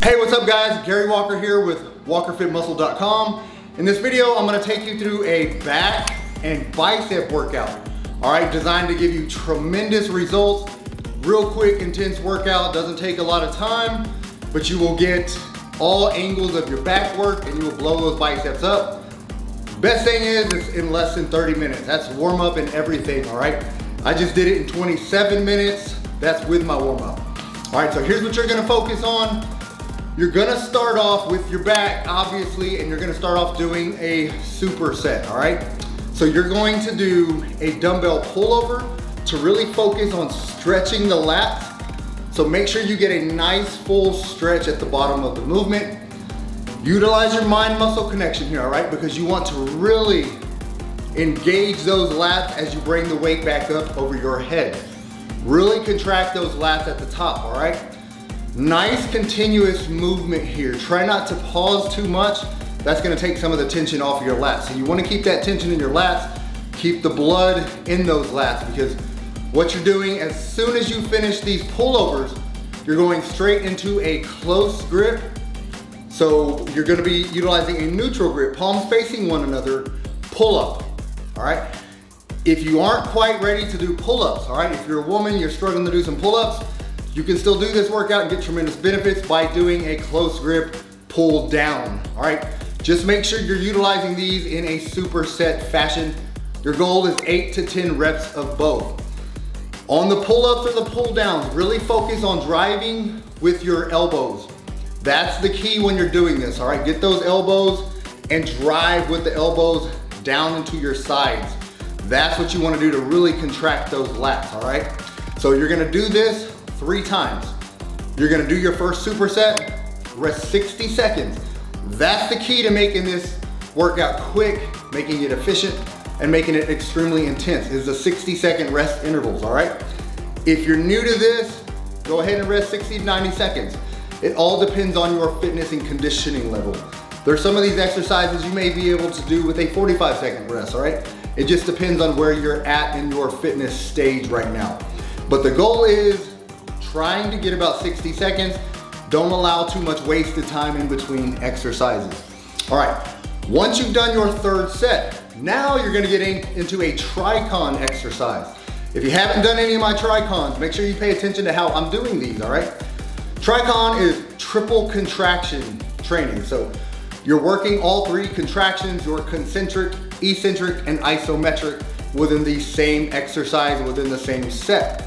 Hey, what's up guys? Gary Walker here with WalkerFitMuscle.com. In this video, I'm gonna take you through a back and bicep workout. All right, designed to give you tremendous results. Real quick, intense workout, doesn't take a lot of time, but you will get all angles of your back work and you will blow those biceps up. Best thing is it's in less than 30 minutes. That's warm up and everything, all right? I just did it in 27 minutes. That's with my warm up. All right, so here's what you're gonna focus on. You're gonna start off with your back, obviously, and you're gonna start off doing a superset, all right? So you're going to do a dumbbell pullover to really focus on stretching the lats. So make sure you get a nice full stretch at the bottom of the movement. Utilize your mind-muscle connection here, all right? Because you want to really engage those lats as you bring the weight back up over your head. Really contract those lats at the top, all right? Nice continuous movement here. Try not to pause too much. That's gonna take some of the tension off of your lats. So you wanna keep that tension in your lats, keep the blood in those lats, because what you're doing as soon as you finish these pullovers, you're going straight into a close grip. So you're gonna be utilizing a neutral grip, palms facing one another, pull up, all right? If you aren't quite ready to do pull-ups, all right? If you're a woman, you're struggling to do some pull-ups, you can still do this workout and get tremendous benefits by doing a close grip pull down, all right? Just make sure you're utilizing these in a superset fashion. Your goal is 8 to 10 reps of both. On the pull-ups or the pull downs, really focus on driving with your elbows. That's the key when you're doing this, all right? Get those elbows and drive with the elbows down into your sides. That's what you wanna do to really contract those lats, all right? So you're gonna do this 3 times. You're gonna do your first superset, rest 60 seconds. That's the key to making this workout quick, making it efficient, and making it extremely intense, is the 60-second rest intervals, all right? If you're new to this, go ahead and rest 60 to 90 seconds. It all depends on your fitness and conditioning level. There's some of these exercises you may be able to do with a 45-second rest, all right? It just depends on where you're at in your fitness stage right now. But the goal is trying to get about 60 seconds. Don't allow too much wasted time in between exercises. All right, once you've done your third set, now you're gonna get into a Tricon exercise. If you haven't done any of my Tricons, make sure you pay attention to how I'm doing these, all right? Tricon is triple contraction training. So you're working all 3 contractions, your concentric, eccentric, and isometric within the same exercise, within the same set.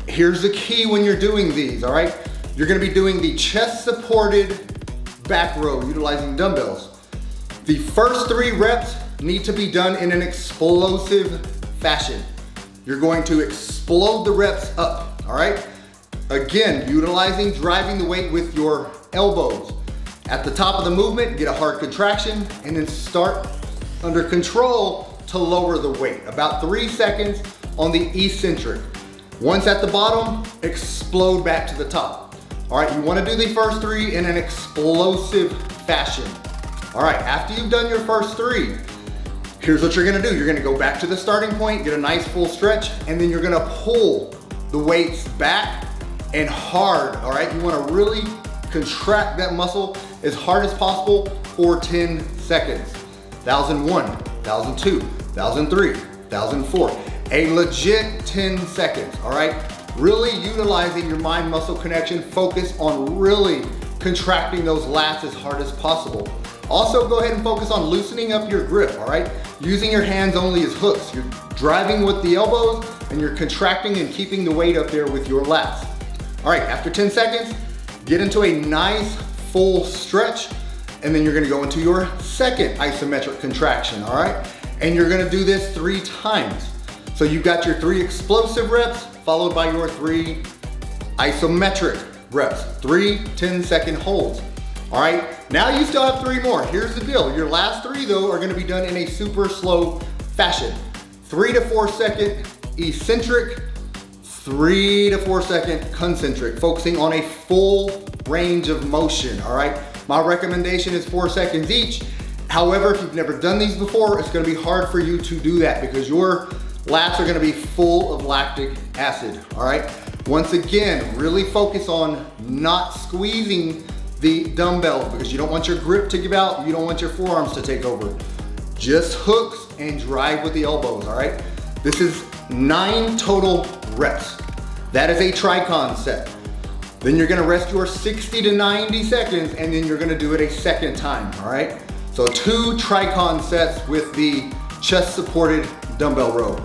Here's the key when you're doing these, all right? You're gonna be doing the chest supported back row utilizing dumbbells. The first 3 reps need to be done in an explosive fashion. You're going to explode the reps up, all right? Again, utilizing driving the weight with your elbows. At the top of the movement, get a hard contraction and then start under control to lower the weight. About 3 seconds on the eccentric. Once at the bottom, explode back to the top. All right, you wanna do the first 3 in an explosive fashion. All right, after you've done your first 3, here's what you're gonna do. You're gonna go back to the starting point, get a nice full stretch, and then you're gonna pull the weights back and hard, all right? You wanna really contract that muscle as hard as possible for 10 seconds. 1001, 1002, 1003, 1004. A legit 10 seconds, all right? Really utilizing your mind-muscle connection, focus on really contracting those lats as hard as possible. Also, go ahead and focus on loosening up your grip, all right? Using your hands only as hooks. You're driving with the elbows and you're contracting and keeping the weight up there with your lats. All right, after 10 seconds, get into a nice full stretch, and then you're gonna go into your second isometric contraction, all right? And you're gonna do this 3 times. So you've got your 3 explosive reps, followed by your 3 isometric reps, 3 10-second holds. All right, now you still have 3 more. Here's the deal. Your last 3 though are gonna be done in a super slow fashion. 3 to 4 second eccentric, 3 to 4 second concentric, focusing on a full range of motion, all right? My recommendation is 4 seconds each. However, if you've never done these before, it's gonna be hard for you to do that because your lats are gonna be full of lactic acid, all right? Once again, really focus on not squeezing the dumbbells because you don't want your grip to give out. You don't want your forearms to take over. Just hooks and drive with the elbows, all right? This is 9 total reps. That is a Tricon set. Then you're gonna rest your 60 to 90 seconds and then you're gonna do it a second time, all right? So 2 Tricon sets with the chest supported dumbbell row.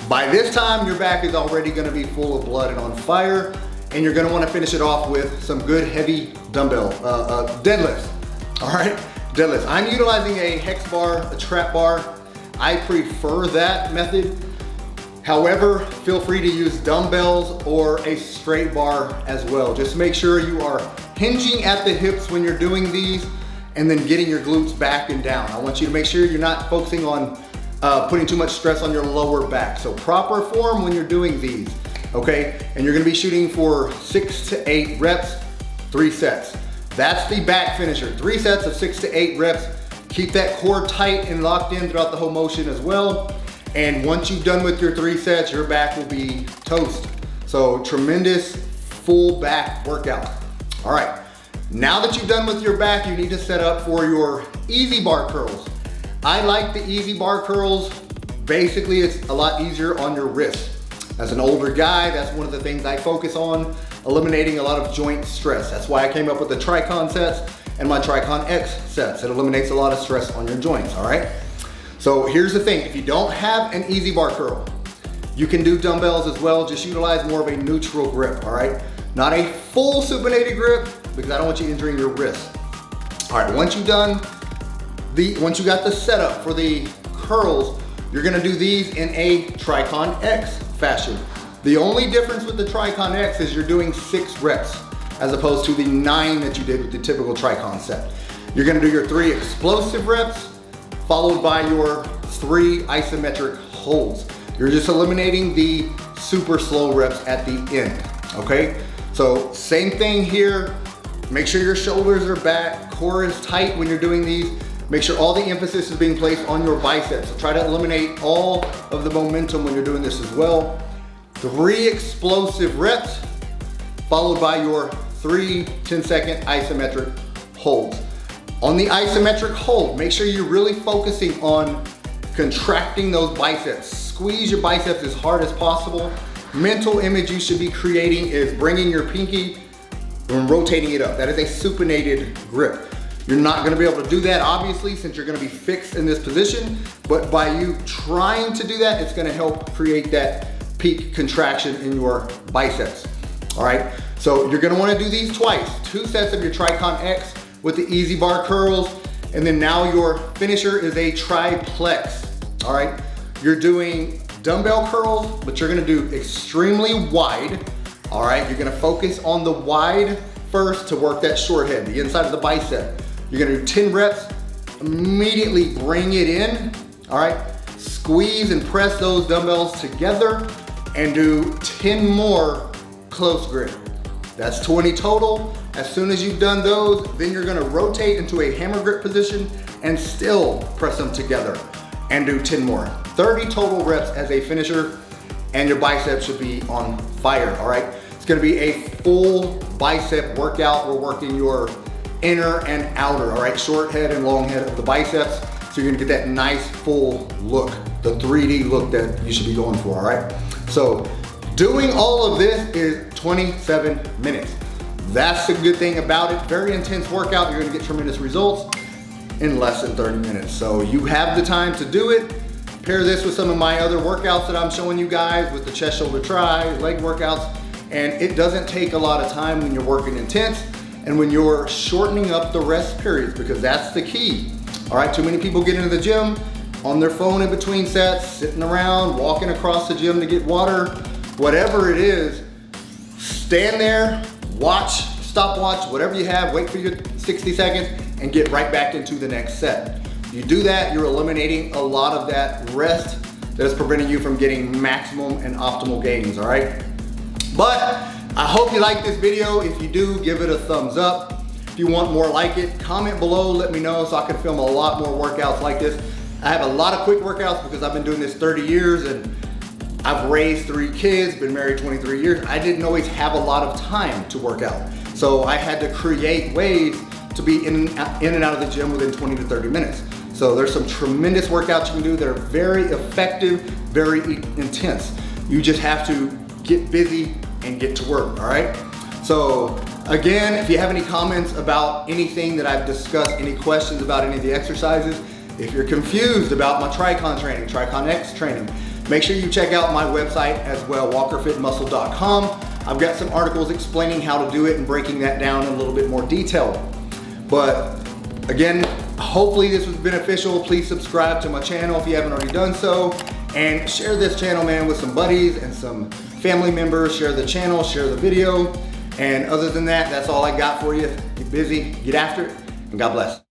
By this time, your back is already gonna be full of blood and on fire, and you're gonna wanna finish it off with some good heavy dumbbell deadlifts, all right? Deadlifts. I'm utilizing a hex bar, a trap bar. I prefer that method. However, feel free to use dumbbells or a straight bar as well. Just make sure you are hinging at the hips when you're doing these and then getting your glutes back and down. I want you to make sure you're not focusing on putting too much stress on your lower back. So proper form when you're doing these, okay? And you're gonna be shooting for 6 to 8 reps, 3 sets. That's the back finisher. 3 sets of 6 to 8 reps. Keep that core tight and locked in throughout the whole motion as well. And once you've done with your 3 sets, your back will be toast. So tremendous full back workout. All right, now that you've done with your back, you need to set up for your easy bar curls. I like the easy bar curls. Basically, it's a lot easier on your wrist. As an older guy, that's one of the things I focus on, eliminating a lot of joint stress. That's why I came up with the Tricon sets and my Tricon X sets. It eliminates a lot of stress on your joints, all right? So here's the thing, if you don't have an easy bar curl, you can do dumbbells as well, just utilize more of a neutral grip, all right? Not a full supinated grip, because I don't want you injuring your wrist. All right, once you got the setup for the curls, you're gonna do these in a Tricon X fashion. The only difference with the Tricon X is you're doing 6 reps, as opposed to the 9 that you did with the typical Tricon set. You're gonna do your 3 explosive reps, followed by your 3 isometric holds. You're just eliminating the super slow reps at the end, okay? So same thing here. Make sure your shoulders are back, core is tight when you're doing these. Make sure all the emphasis is being placed on your biceps. So try to eliminate all of the momentum when you're doing this as well. 3 explosive reps, followed by your 3 10-second isometric holds. On the isometric hold, make sure you're really focusing on contracting those biceps. Squeeze your biceps as hard as possible. Mental image you should be creating is bringing your pinky and rotating it up. That is a supinated grip. You're not gonna be able to do that, obviously, since you're gonna be fixed in this position, but by you trying to do that, it's gonna help create that peak contraction in your biceps, all right? So you're gonna wanna do these twice. 2 sets of your Tricon X with the easy bar curls, and then now your finisher is a triplex, all right? You're doing dumbbell curls, but you're gonna do extremely wide, all right? You're gonna focus on the wide first to work that short head, the inside of the bicep. You're gonna do 10 reps, immediately bring it in, all right? Squeeze and press those dumbbells together and do 10 more close grip. That's 20 total. As soon as you've done those, then you're gonna rotate into a hammer grip position and still press them together and do 10 more. 30 total reps as a finisher, and your biceps should be on fire, all right? It's gonna be a full bicep workout. We're working your inner and outer, all right? Short head and long head of the biceps. So you're gonna get that nice full look, the 3D look that you should be going for, all right? So doing all of this is 27 minutes. That's the good thing about it. Very intense workout. You're gonna get tremendous results in less than 30 minutes. So you have the time to do it. Pair this with some of my other workouts that I'm showing you guys with the chest, shoulder, tri, leg workouts. And it doesn't take a lot of time when you're working intense and when you're shortening up the rest periods, because that's the key. All right, too many people get into the gym on their phone in between sets, sitting around, walking across the gym to get water, whatever it is, stand there, watch, stopwatch, whatever you have, wait for your 60 seconds and get right back into the next set. You do that, you're eliminating a lot of that rest that is preventing you from getting maximum and optimal gains, all right? But I hope you like this video. If you do, give it a thumbs up. If you want more like it, comment below, let me know so I can film a lot more workouts like this. I have a lot of quick workouts because I've been doing this 30 years and I've raised 3 kids, been married 23 years. I didn't always have a lot of time to work out. So I had to create ways to be in and out of the gym within 20 to 30 minutes. So there's some tremendous workouts you can do that are very effective, very intense. You just have to get busy and get to work, all right? So again, if you have any comments about anything that I've discussed, any questions about any of the exercises, if you're confused about my Tricon training, Tricon X training, make sure you check out my website as well, walkerfitmuscle.com. I've got some articles explaining how to do it and breaking that down in a little bit more detail. But again, hopefully this was beneficial. Please subscribe to my channel if you haven't already done so. And share this channel, man, with some buddies and some family members. Share the channel, share the video. And other than that, that's all I got for you. Get busy, get after it, and God bless.